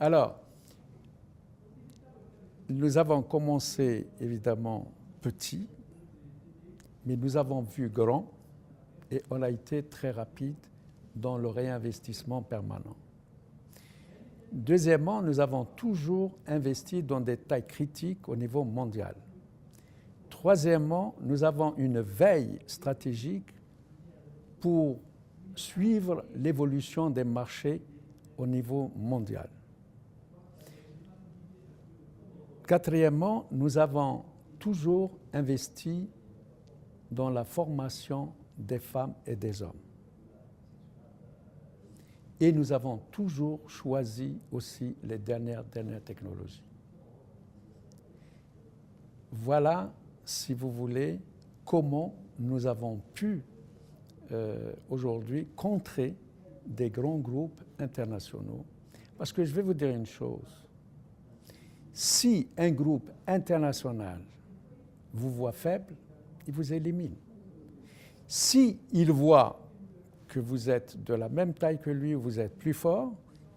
Alors, nous avons commencé évidemment petit, mais nous avons vu grand et on a été très rapide dans le réinvestissement permanent. Deuxièmement, nous avons toujours investi dans des tailles critiques au niveau mondial. Troisièmement, nous avons une veille stratégique pour suivre l'évolution des marchés au niveau mondial. Quatrièmement, nous avons toujours investi dans la formation des femmes et des hommes. Et nous avons toujours choisi aussi les dernières technologies. Voilà, si vous voulez, comment nous avons pu aujourd'hui contrer des grands groupes internationaux. Parce que je vais vous dire une chose. Si un groupe international vous voit faible, il vous élimine. Si il voit que vous êtes de la même taille que lui, vous êtes plus fort,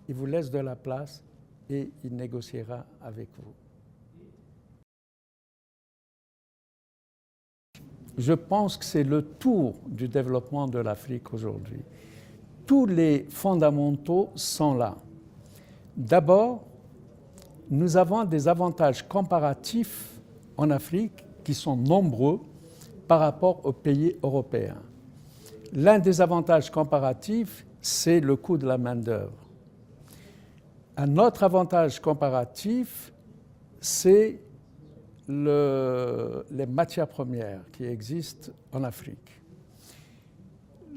il vous laisse de la place et il négociera avec vous. Je pense que c'est le tour du développement de l'Afrique aujourd'hui. Tous les fondamentaux sont là. D'abord, nous avons des avantages comparatifs en Afrique qui sont nombreux par rapport aux pays européens. L'un des avantages comparatifs, c'est le coût de la main-d'œuvre. Un autre avantage comparatif, c'est les matières premières qui existent en Afrique.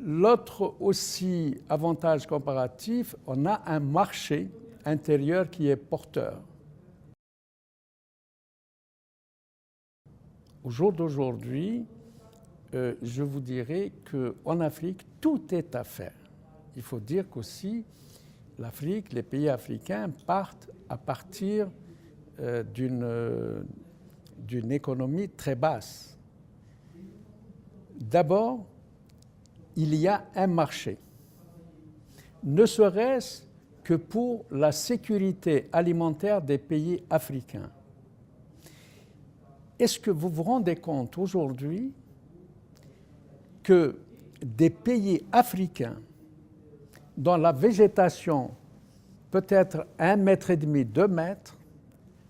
L'autre aussi avantage comparatif, on a un marché intérieur qui est porteur. Au jour d'aujourd'hui, je vous dirais qu'en Afrique, tout est à faire. Il faut dire qu'aussi, l'Afrique, les pays africains partent à partir d'une économie très basse. D'abord, il y a un marché, ne serait-ce que pour la sécurité alimentaire des pays africains. Est-ce que vous vous rendez compte aujourd'hui que des pays africains dont la végétation peut être 1,5 mètre, 2 mètres,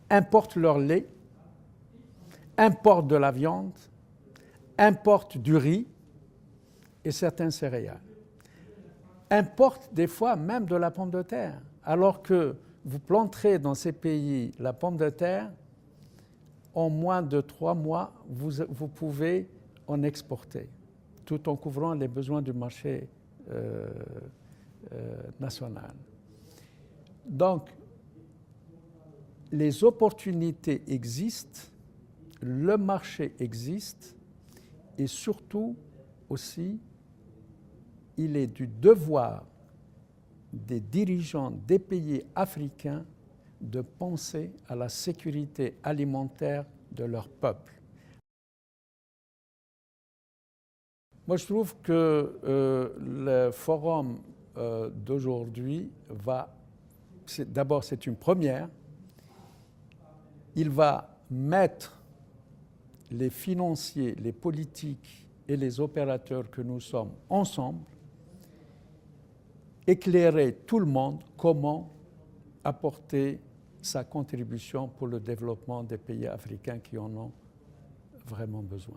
importent leur lait, importent de la viande, importent du riz et certains céréales, importent des fois même de la pomme de terre, alors que vous planterez dans ces pays la pomme de terre, en moins de 3 mois, vous pouvez en exporter, tout en couvrant les besoins du marché national. Donc, les opportunités existent, le marché existe, et surtout aussi, il est du devoir des dirigeants des pays africains de penser à la sécurité alimentaire de leur peuple. Moi, je trouve que le forum d'aujourd'hui d'abord, c'est une première. Il va mettre les financiers, les politiques et les opérateurs que nous sommes ensemble, éclairer tout le monde comment apporter sa contribution pour le développement des pays africains qui en ont vraiment besoin.